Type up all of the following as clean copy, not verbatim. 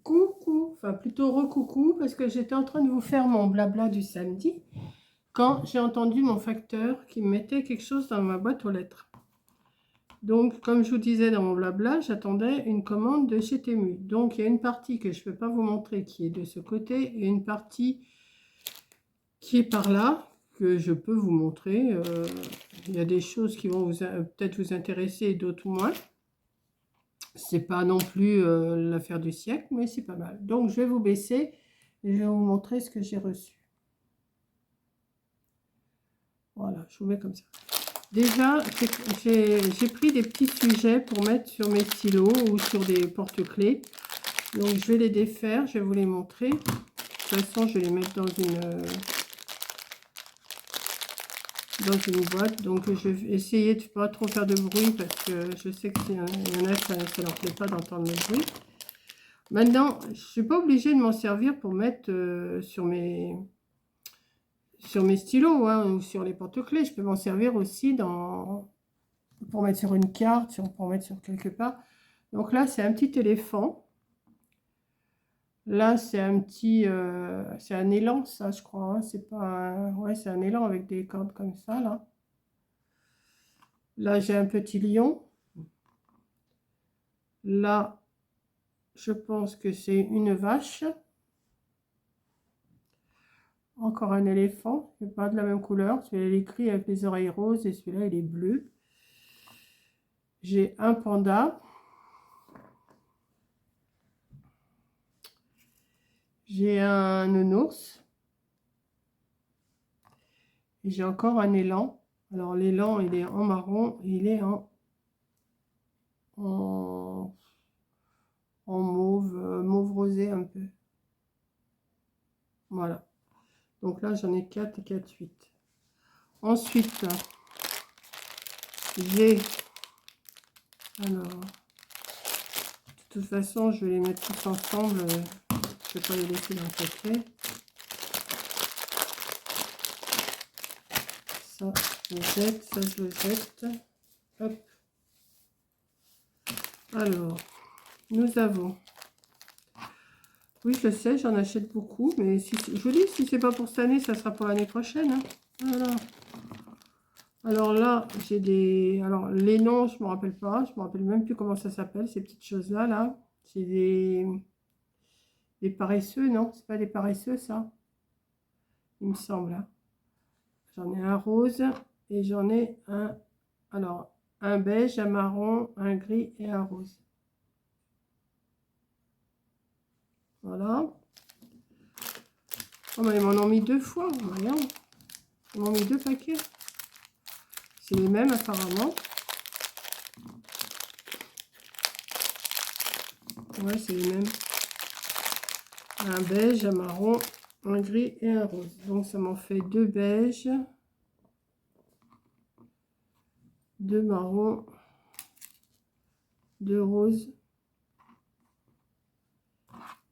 coucou, enfin plutôt recoucou, parce que j'étais en train de vous faire mon blabla du samedi, quand j'ai entendu mon facteur qui me mettait quelque chose dans ma boîte aux lettres. Donc, comme je vous disais dans mon blabla, j'attendais une commande de chez Temu. Donc, il y a une partie que je ne peux pas vous montrer qui est de ce côté, et une partie qui est par là, que je peux vous montrer. Il y a des choses qui vont peut-être vous intéresser et d'autres moins. C'est pas non plus l'affaire du siècle, mais c'est pas mal. Donc, je vais vous baisser et je vais vous montrer ce que j'ai reçu. Voilà, je vous mets comme ça. Déjà, j'ai pris des petits sujets pour mettre sur mes stylos ou sur des porte-clés. Donc, je vais les défaire, je vais vous les montrer. De toute façon, je vais les mettre dans une boîte. Donc, je vais essayer de ne pas trop faire de bruit parce que je sais qu'il y en a, ça ne leur plaît pas d'entendre le bruit. Maintenant, je ne suis pas obligée de m'en servir pour mettre sur mes stylos hein, ou sur les porte-clés. Je peux m'en servir aussi pour mettre sur une carte, pour mettre sur quelque part. Donc là, c'est un petit éléphant. Là, c'est un petit... c'est un élan, ça, je crois. Hein. C'est pas un... Ouais, c'est un élan avec des cordes comme ça, là. Là, j'ai un petit lion. Là, je pense que c'est une vache. Encore un éléphant. C'est pas de la même couleur. Celui-là, il est écrit avec les oreilles roses et celui-là, il est bleu. J'ai un panda. J'ai un nounours. Et j'ai encore un élan. Alors l'élan, il est en marron et il est en mauve, mauve rosé un peu. Voilà. Donc là, j'en ai 4 et 4, 8. Ensuite, j'ai... Alors, de toute façon, je vais les mettre tous ensemble. Je ne vais pas les laisser dans le paquet. Ça, je le jette. Ça, je le jette. Hop. Alors, nous avons... Oui, je sais, j'en achète beaucoup, mais si, je vous dis, si c'est pas pour cette année, ça sera pour l'année prochaine. Hein. Voilà. Alors là, j'ai des... Alors, les noms, je me rappelle pas. Je me rappelle même plus comment ça s'appelle, ces petites choses-là, là. C'est des paresseux, non? C'est pas des paresseux, ça? Il me semble. Hein. J'en ai un rose et j'en ai un... Alors, un beige, un marron, un gris et un rose. Voilà. Oh, mais ils m'en ont mis 2 fois, voyons. Ils m'ont mis 2 paquets. C'est les mêmes apparemment. Ouais, c'est les mêmes. Un beige, un marron, un gris et un rose. Donc ça m'en fait 2 beiges, 2 marrons, 2 roses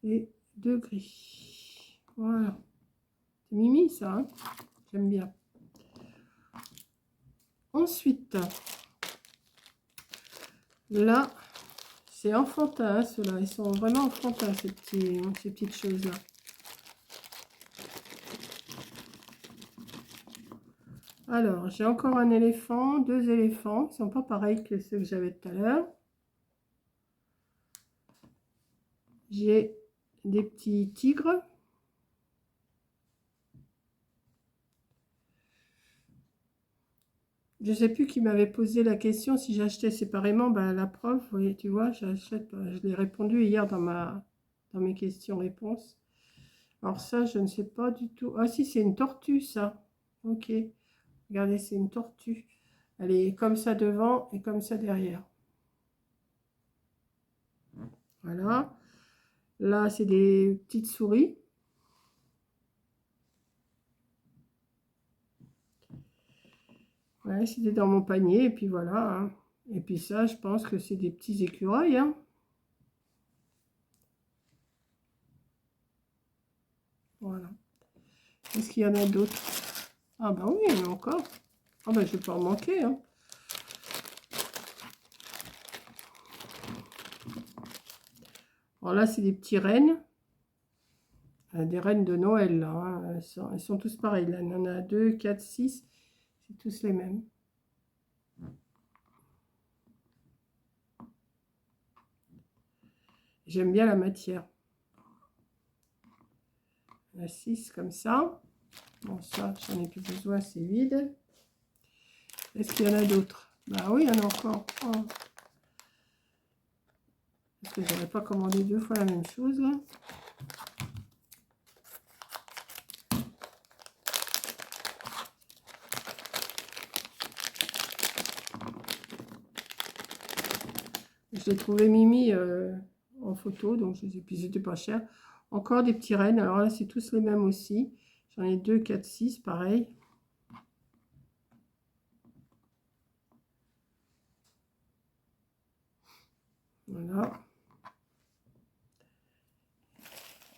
et 2 gris. Voilà. C'est mimi ça, hein, j'aime bien. Ensuite, là, c'est enfantin, hein, ceux-là. Ils sont vraiment enfantins, ces petites choses-là. Alors, j'ai encore un éléphant, 2 éléphants. Ils ne sont pas pareils que ceux que j'avais tout à l'heure. J'ai des petits tigres. Je ne sais plus qui m'avait posé la question si j'achetais séparément. Ben, la preuve, vous voyez, tu vois, j'achète. Je l'ai répondu hier dans mes questions-réponses. Alors ça, je ne sais pas du tout. Ah si, c'est une tortue, ça. Ok. Regardez, c'est une tortue. Elle est comme ça devant et comme ça derrière. Voilà. Là, c'est des petites souris. Ouais, c'était dans mon panier. Et puis voilà. Hein. Et puis ça, je pense que c'est des petits écureuils. Hein. Voilà. Est-ce qu'il y en a d'autres? Ah ben oui, il y en a encore. Ah ben je vais pas en manquer. Hein. Alors là, c'est des petits rennes. Des rennes de Noël, là. Hein. Elles sont tous pareils. Là, il y en a 2, 4, 6. C'est tous les mêmes. J'aime bien la matière. Il y en a 6 comme ça. Bon, ça, j'en ai plus besoin, c'est vide. Est-ce qu'il y en a d'autres? Bah oui, il y en a encore. Oh. Parce que je n'aurais pas commandé 2 fois la même chose, là. Je l'ai trouvé Mimi en photo, donc je les ai, puis c'était pas cher. Encore des petits rennes, alors là c'est tous les mêmes aussi. J'en ai 2, 4, 6, pareil. Voilà.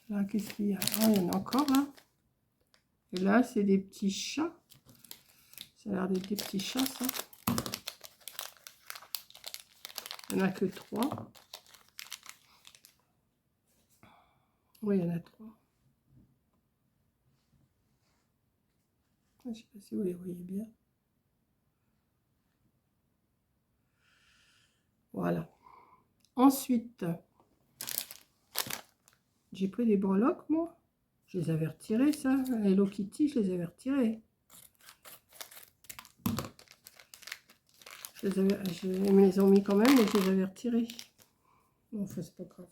Là, qu'est-ce qu'il y a? Ah, il y en a encore là. Et là, c'est des petits chats. Ça a l'air d'être des petits chats, ça. Il n'y en a que 3. Oui, il y en a 3. Je ne sais pas si vous les voyez bien. Voilà. Ensuite, j'ai pris des breloques, moi. Je les avais retirés, ça. Hello Kitty, je les avais retirés. Ils me les ont mis quand même, mais je les avais retirés. Bon, enfin, c'est pas grave.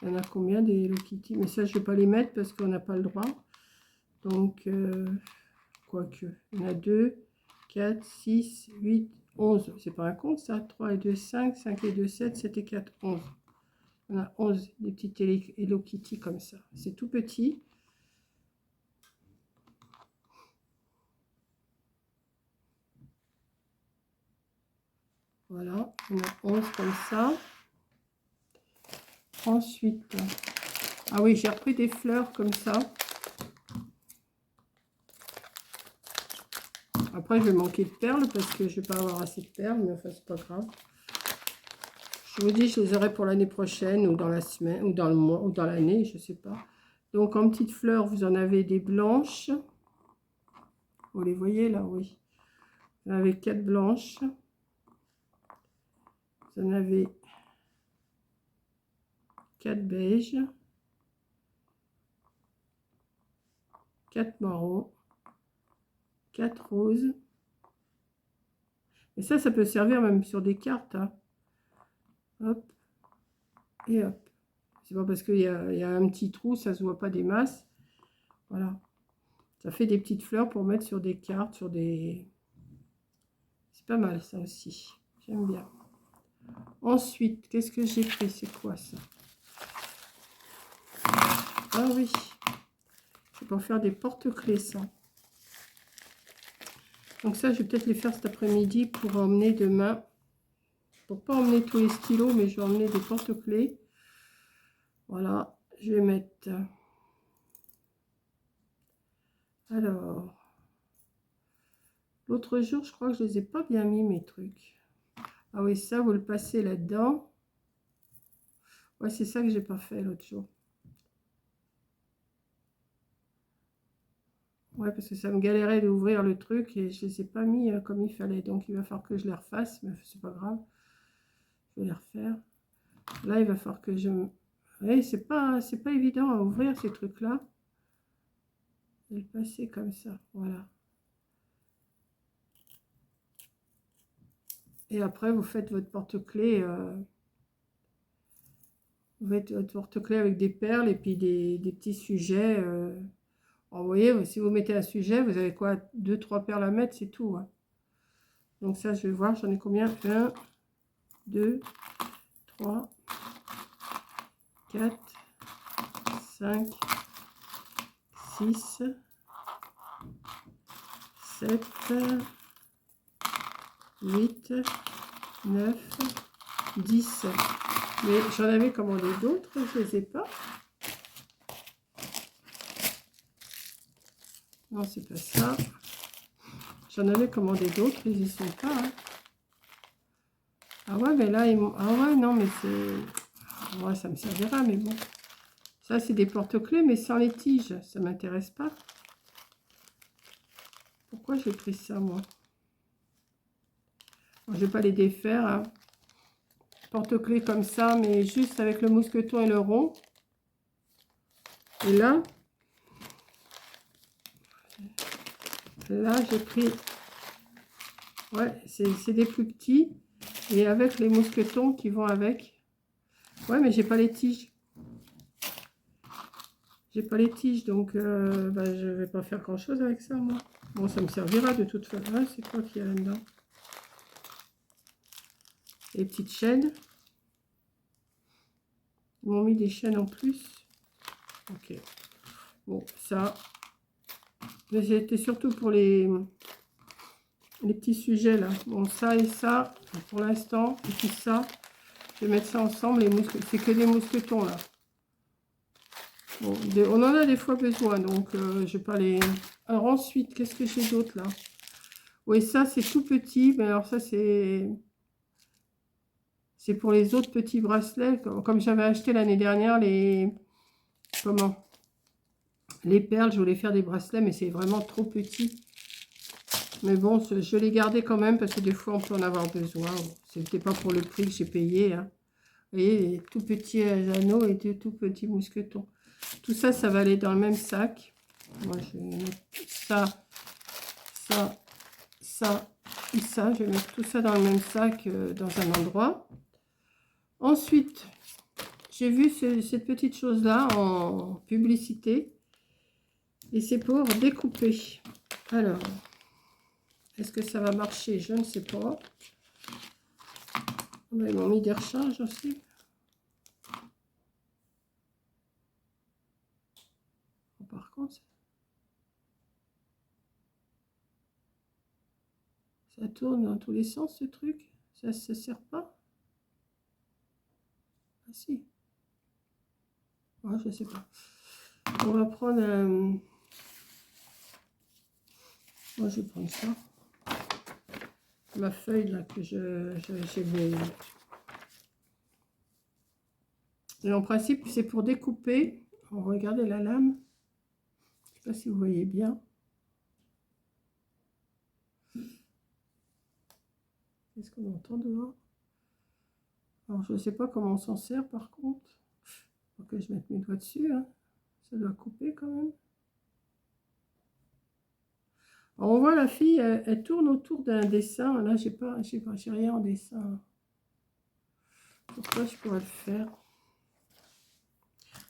Il y en a combien des Hello Kitty? Mais ça, je ne vais pas les mettre parce qu'on n'a pas le droit. Donc, quoique. Il y en a 2, 4, 6, 8, 11. C'est pas un compte, ça. 3 et 2, 5. 5 et 2, 7. 7 et 4, 11. On a 11 des petites Hello Kitty comme ça. C'est tout petit. Voilà, on a 11 comme ça. Ensuite, ah oui, j'ai repris des fleurs comme ça. Après, je vais manquer de perles parce que je ne vais pas avoir assez de perles, mais enfin, c'est pas grave. Je vous dis, je les aurai pour l'année prochaine ou dans la semaine ou dans le mois ou dans l'année, je ne sais pas. Donc, en petites fleurs, vous en avez des blanches. Vous les voyez là, oui. Vous en avez 4 blanches. Vous en avez 4 beiges. 4 marrons. 4 roses. Et ça peut servir même sur des cartes. Hein. Hop. Et hop. C'est pas parce qu'il y a un petit trou, ça se voit pas des masses. Voilà. Ça fait des petites fleurs pour mettre sur des cartes, sur des... C'est pas mal ça aussi. J'aime bien. Ensuite, qu'est-ce que j'ai pris? C'est quoi ça? Ah oui. C'est pour faire des porte-clés ça. Donc ça, je vais peut-être les faire cet après-midi pour emmener demain. Pour pas emmener tous les stylos, mais je vais emmener des porte-clés. Voilà. Je vais mettre... Alors... L'autre jour, je crois que je les ai pas bien mis, mes trucs. Ah oui, ça, vous le passez là-dedans. Ouais, c'est ça que j'ai pas fait l'autre jour. Ouais, parce que ça me galérait d'ouvrir le truc et je les ai pas mis comme il fallait. Donc, il va falloir que je les refasse, mais c'est pas grave. Je vais les refaire. Là, il va falloir que je... Oui, c'est pas évident à ouvrir ces trucs-là. Je vais le passer comme ça, voilà. Et après, vous faites votre porte-clés. Vous faites votre porte-clés avec des perles et puis des petits sujets. Alors, vous voyez, si vous mettez un sujet, vous avez quoi? 2-3 perles à mettre, c'est tout. Hein. Donc ça, je vais voir, j'en ai combien? 1, 2, 3, 4, 5, 6, 7, 8, 9, 10. Mais j'en avais commandé d'autres, je ne les ai pas. Non, c'est pas ça. J'en avais commandé d'autres, ils n'y sont pas. Hein. Ah ouais, mais là, ah ouais, non, mais c'est... Ouais, ça me servira, mais bon. Ça, c'est des porte-clés, mais sans les tiges. Ça m'intéresse pas. Pourquoi j'ai pris ça, moi? Bon, je vais pas les défaire, hein. Porte-clés comme ça, mais juste avec le mousqueton et le rond. Et là, j'ai pris... Ouais, c'est des plus petits. Et avec les mousquetons qui vont avec. Ouais, mais j'ai pas les tiges. J'ai pas les tiges, donc bah, je vais pas faire grand chose avec ça, moi. Bon, ça me servira de toute façon. Ah, c'est quoi qu'il y a là-dedans? Les petites chaînes. Ils m'ont mis des chaînes en plus. Ok. Bon, ça. C'était surtout pour les petits sujets là. Bon, ça et ça, pour l'instant. Et puis ça. Je vais mettre ça ensemble. C'est que des mousquetons là. Bon, on en a des fois besoin, donc je vais pas les... Alors ensuite, qu'est-ce que j'ai d'autre là? Oui, ça c'est tout petit, mais alors ça c'est pour les autres petits bracelets, comme j'avais acheté l'année dernière les... Comment? Les perles, je voulais faire des bracelets, mais c'est vraiment trop petit. Mais bon, je l'ai gardé quand même, parce que des fois on peut en avoir besoin. C'était pas pour le prix que j'ai payé, hein. Vous voyez, les tout petits anneaux et des tout petits mousquetons. Tout ça, ça va aller dans le même sac. Moi, je vais mettre ça, ça, ça et ça. Je vais mettre tout ça dans le même sac, dans un endroit. Ensuite, j'ai vu cette petite chose-là en publicité. Et c'est pour découper. Alors, est-ce que ça va marcher? Je ne sais pas. Ils m'ont mis des recharges aussi. Par contre, ça tourne dans tous les sens, ce truc. Ça ne se sert pas. Ah si. Ouais, je sais pas. On va prendre un... Moi, je vais prendre ça. Ma feuille, là, que j'ai mis. Et en principe, c'est pour découper. On va regarder la lame. Je ne sais pas si vous voyez bien. Qu'est-ce qu'on entend dehors? Alors, je ne sais pas comment on s'en sert, par contre. Il faut que je mette mes doigts dessus, hein. Ça doit couper, quand même. Alors, on voit la fille, elle tourne autour d'un dessin. Là, j'ai rien en dessin. Pourquoi je pourrais le faire?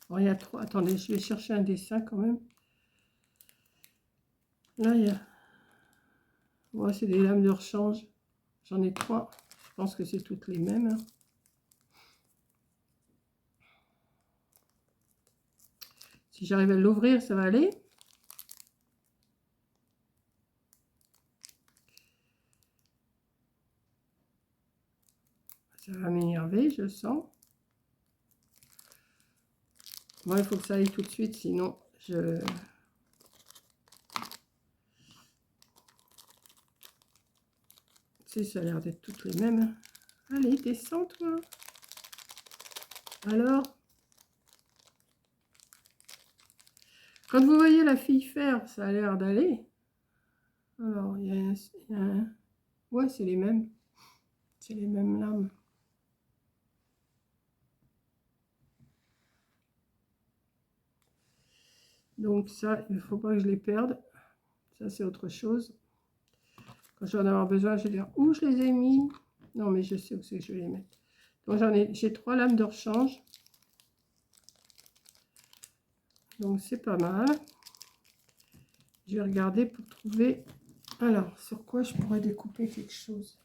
Alors, il y a trois. Attendez, je vais chercher un dessin, quand même. Là, il y a... Ouais, c'est des lames de rechange. J'en ai trois. Je pense que c'est toutes les mêmes, hein. Si j'arrive à l'ouvrir, ça va aller. Ça va m'énerver, je sens. Bon, il faut que ça aille tout de suite, sinon je... Tu sais, ça a l'air d'être toutes les mêmes. Allez, descends, toi. Alors, quand vous voyez la fille faire, ça a l'air d'aller. Alors, il y a un... Ouais, c'est les mêmes. C'est les mêmes lames. Donc ça, il ne faut pas que je les perde. Ça, c'est autre chose. Quand je vais en avoir besoin, je vais dire où je les ai mis. Non, mais je sais où c'est que je vais les mettre. Donc j'ai trois lames de rechange. Donc c'est pas mal. Je vais regarder pour trouver. Alors, sur quoi je pourrais découper quelque chose.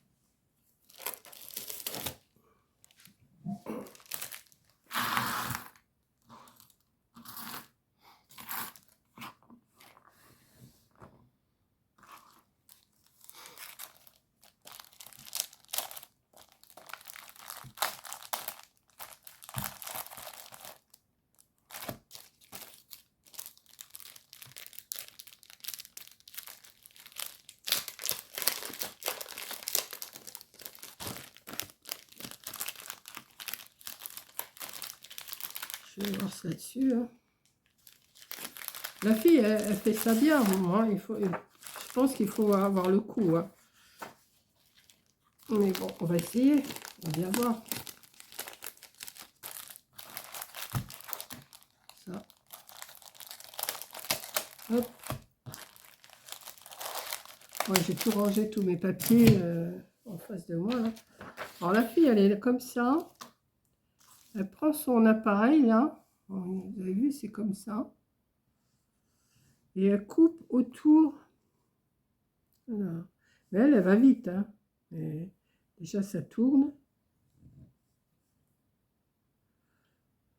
Je vais voir ça là-dessus. Hein. La fille, elle fait ça bien. Moi, je pense qu'il faut avoir le coup. Hein. Mais bon, on va essayer. On va bien voir. Ça. Hop. Moi, j'ai tout rangé, tous mes papiers en face de moi. Là. Alors, la fille, elle est comme ça. Elle prend son appareil, là. Vous avez vu, c'est comme ça. Et elle coupe autour. Voilà. Mais elle va vite. Hein. Et déjà, ça tourne.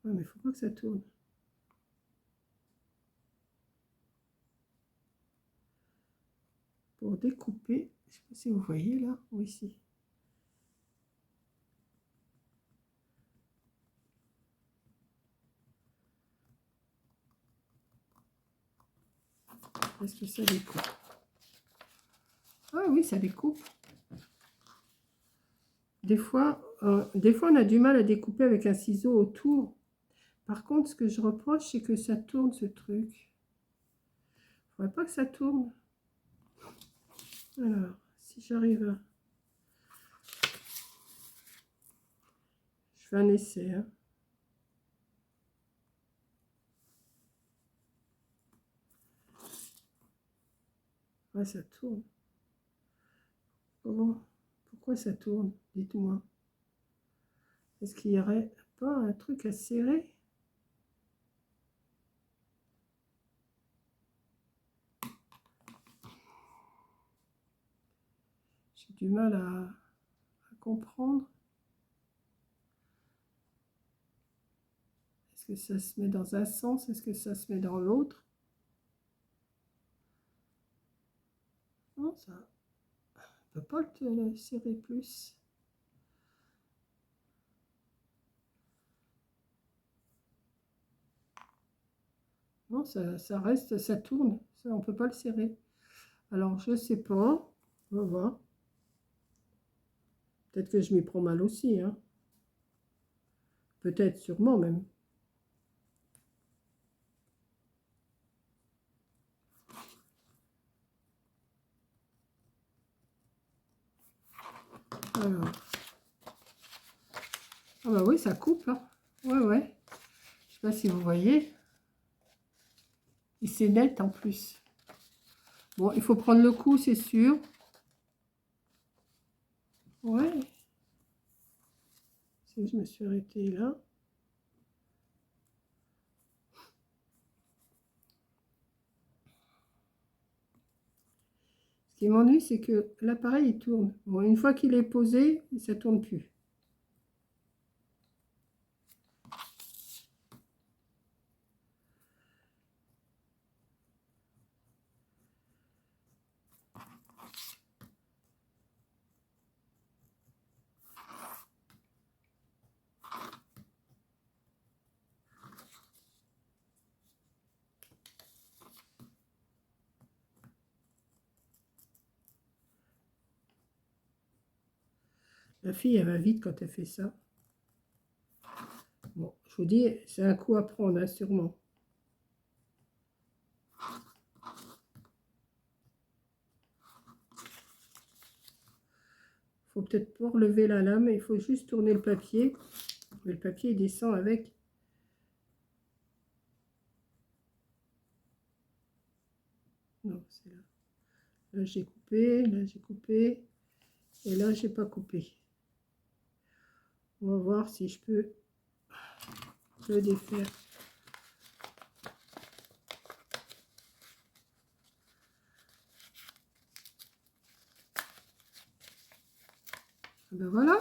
Ouais, mais il ne faut pas que ça tourne. Pour découper, je ne sais pas si vous voyez là, ou ici. Est-ce que ça découpe? Ah oui, ça découpe. Des fois, on a du mal à découper avec un ciseau autour. Par contre, ce que je reproche, c'est que ça tourne, ce truc. Il ne faudrait pas que ça tourne. Alors, si j'arrive à... Je fais un essai. Hein. Ouais, ça tourne. Comment? Pourquoi ça tourne? Dites-moi. Est-ce qu'il n'y aurait pas un truc à serrer? J'ai du mal à comprendre. Est-ce que ça se met dans un sens? Est-ce que ça se met dans l'autre? Non, ça ne peut pas le serrer plus. Non, ça reste, ça tourne. Ça, on ne peut pas le serrer. Alors, je ne sais pas. On va voir. Peut-être que je m'y prends mal aussi. Hein. Peut-être, sûrement même. Alors. Ah bah oui, ça coupe. Hein. Ouais, ouais. Je sais pas si vous voyez. Et c'est net en plus. Bon, il faut prendre le coup, c'est sûr. Ouais. Si je me suis arrêtée là. Ce qui m'ennuie, c'est que l'appareil, il tourne. Bon, une fois qu'il est posé, ça ne tourne plus. La fille, elle va vite quand elle fait ça. Bon, je vous dis, c'est un coup à prendre, hein, sûrement. Il faut peut-être pas relever la lame, il faut juste tourner le papier. Mais le papier, il descend avec. Non, c'est là. Là, j'ai coupé, là, j'ai coupé. Et là, j'ai pas coupé. On va voir si je peux le défaire. Ben voilà.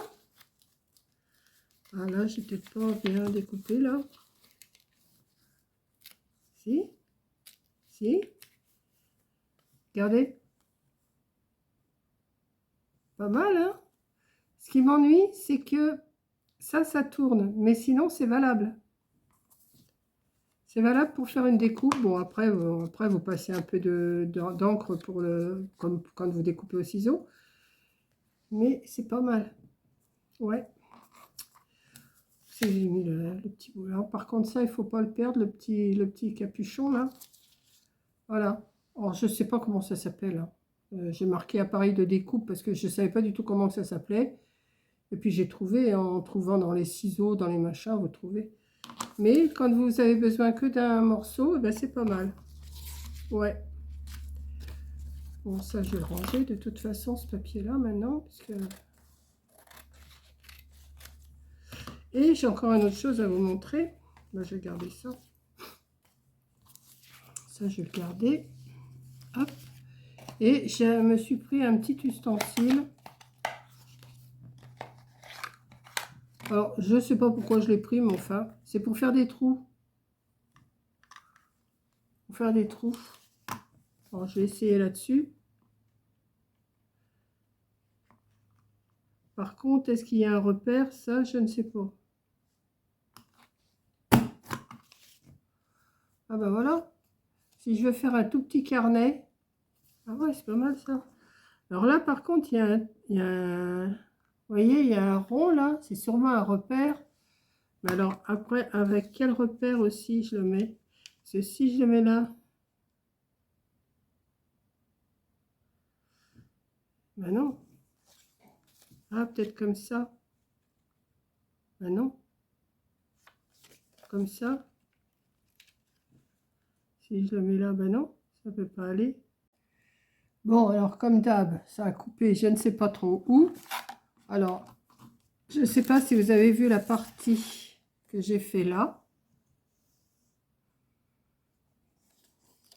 Ah là, j'ai peut-être pas bien découpé là. Si. Si. Regardez. Pas mal, hein? Ce qui m'ennuie, c'est que ça tourne. Mais sinon, c'est valable. C'est valable pour faire une découpe. Bon, après vous passez un peu d'encre pour comme quand vous découpez au ciseau. Mais c'est pas mal. Ouais. C'est j'ai mis le petit bout là. Par contre, ça, il faut pas le perdre, le petit capuchon là. Voilà. Alors, je sais pas comment ça s'appelle, hein. J'ai marqué appareil de découpe parce que je savais pas du tout comment ça s'appelait. Et puis j'ai trouvé, en trouvant dans les ciseaux, dans les machins, vous trouvez. Mais quand vous avez besoin que d'un morceau, eh ben c'est pas mal. Ouais. Bon, ça, je vais le ranger de toute façon, ce papier-là, maintenant. Parce que... Et j'ai encore une autre chose à vous montrer. Ben, je vais garder ça. Ça, je vais le garder. Hop. Et je me suis pris un petit ustensile. Alors, je ne sais pas pourquoi je l'ai pris, mais enfin, c'est pour faire des trous. Pour faire des trous. Alors, je vais essayer là-dessus. Par contre, est-ce qu'il y a un repère? Ça, je ne sais pas. Ah ben voilà. Si je veux faire un tout petit carnet. Ah ouais, c'est pas mal ça. Alors là, par contre, vous voyez, il y a un rond là. C'est sûrement un repère. Mais alors, après, avec quel repère aussi je le mets? Parce que si je le mets là... Ben non. Ah, peut-être comme ça. Ben non. Comme ça. Si je le mets là, ben non. Ça peut pas aller. Bon, alors comme d'hab, ça a coupé, je ne sais pas trop où. Alors, je ne sais pas si vous avez vu la partie que j'ai fait là.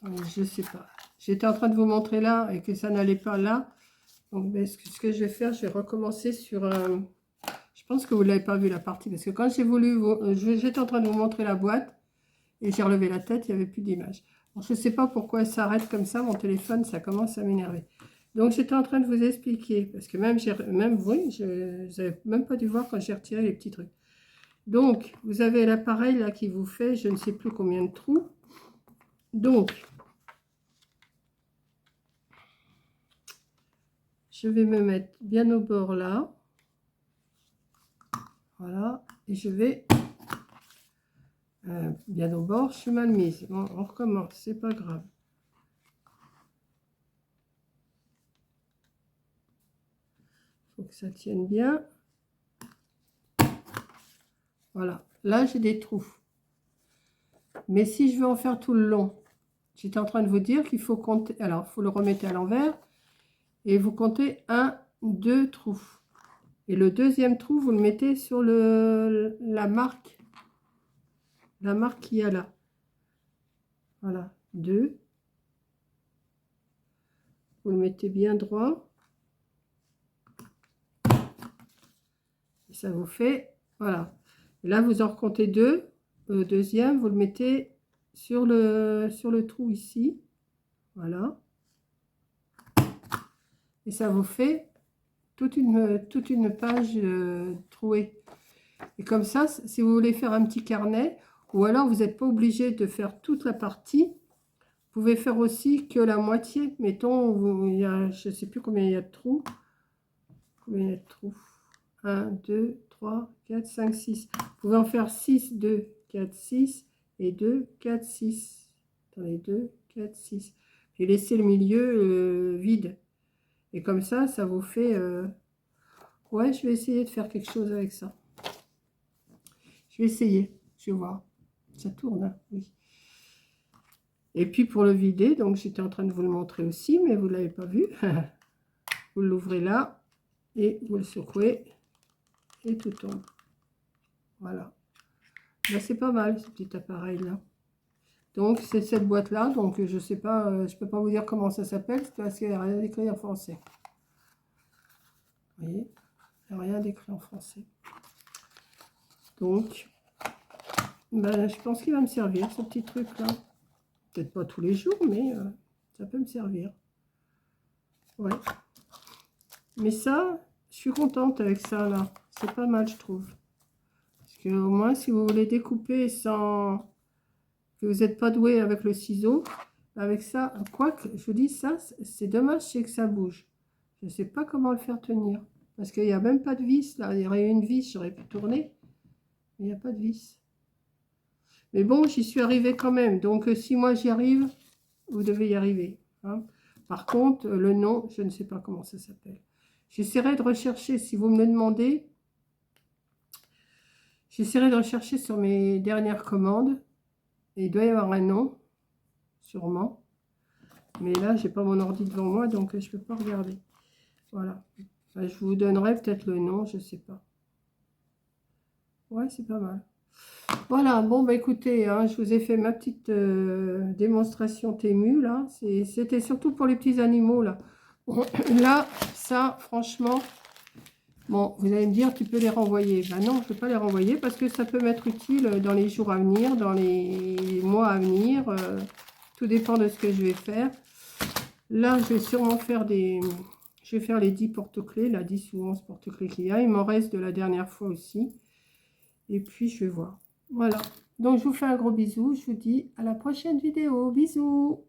Je ne sais pas. J'étais en train de vous montrer là et que ça n'allait pas là. Donc, ben, ce que je vais faire, je vais recommencer sur... je pense que vous ne l'avez pas vu la partie. Parce que quand j'ai voulu... j'étais en train de vous montrer la boîte et j'ai relevé la tête, il n'y avait plus d'image. Je ne sais pas pourquoi ça s'arrête comme ça. Mon téléphone, ça commence à m'énerver. Donc, j'étais en train de vous expliquer. Parce que même oui, vous n'avez même pas dû voir quand j'ai retiré les petits trucs. Donc, vous avez l'appareil là qui vous fait je ne sais plus combien de trous. Donc, je vais me mettre bien au bord là. Voilà. Et je vais... bien au bord, je suis mal mise. Bon, on recommence, c'est pas grave. Faut que ça tienne bien. Voilà. Là, j'ai des trous. Mais si je veux en faire tout le long, j'étais en train de vous dire qu'il faut compter... Alors, il faut le remettre à l'envers. Et vous comptez 1, 2 trous. Et le deuxième trou, vous le mettez sur la marque qu'il y a là. Voilà, 2. Vous le mettez bien droit. Et ça vous fait, voilà. Et là, vous en recomptez 2. Le deuxième, vous le mettez sur le trou ici. Voilà. Et ça vous fait toute une page trouée. Et comme ça, si vous voulez faire un petit carnet, ou alors vous n'êtes pas obligé de faire toute la partie, vous pouvez faire aussi que la moitié. Mettons, il y a, je ne sais plus combien il y a de trous. Combien il y a de trous? 1, 2, 3, 4, 5, 6. Vous pouvez en faire 6, 2, 4, 6 et 2, 4, 6. Attendez, 2, 4, 6. Et laissez le milieu vide. Et comme ça vous fait... Ouais, je vais essayer de faire quelque chose avec ça. Je vais essayer, je vais voir. Ça tourne, hein, oui. Et puis pour le vider, donc j'étais en train de vous le montrer aussi, mais vous ne l'avez pas vu. Vous l'ouvrez là et vous le secouez et tout tombe. Voilà. Là, c'est pas mal ce petit appareil là. Donc c'est cette boîte là, donc je sais pas, je peux pas vous dire comment ça s'appelle parce qu'il n'y a rien d'écrit en français. Vous voyez, il n'y a rien d'écrit en français. Donc, ben, je pense qu'il va me servir ce petit truc là. Peut-être pas tous les jours, mais ça peut me servir. Ouais. Mais ça, je suis contente avec ça là. C'est pas mal, je trouve. Parce que au moins, si vous voulez découper sans que vous n'êtes pas doué avec le ciseau, avec ça, quoique, je vous dis ça, c'est dommage, c'est que ça bouge. Je ne sais pas comment le faire tenir. Parce qu'il n'y a même pas de vis là. Il y aurait une vis, j'aurais pu tourner. Il n'y a pas de vis. Mais bon, j'y suis arrivée quand même. Donc, si moi j'y arrive, vous devez y arriver. Hein. Par contre, le nom, je ne sais pas comment ça s'appelle. J'essaierai de rechercher, si vous me le demandez, j'essaierai de rechercher sur mes dernières commandes. Et il doit y avoir un nom, sûrement. Mais là, j'ai pas mon ordi devant moi, donc je peux pas regarder. Voilà. Enfin, je vous donnerai peut-être le nom, je sais pas. Ouais, c'est pas mal. Voilà, bon, bah écoutez, hein, je vous ai fait ma petite démonstration Temu, là. C'était surtout pour les petits animaux, là. Bon, là, ça, franchement, bon, vous allez me dire, tu peux les renvoyer. Ben non, je ne peux pas les renvoyer parce que ça peut m'être utile dans les jours à venir, dans les mois à venir. Tout dépend de ce que je vais faire. Là, je vais sûrement faire des... Je vais faire les 10 porte-clés, là, 10 ou 11 porte-clés qu'il y a. Il m'en reste de la dernière fois aussi. Et puis, je vais voir. Voilà. Donc, je vous fais un gros bisou. Je vous dis à la prochaine vidéo. Bisous!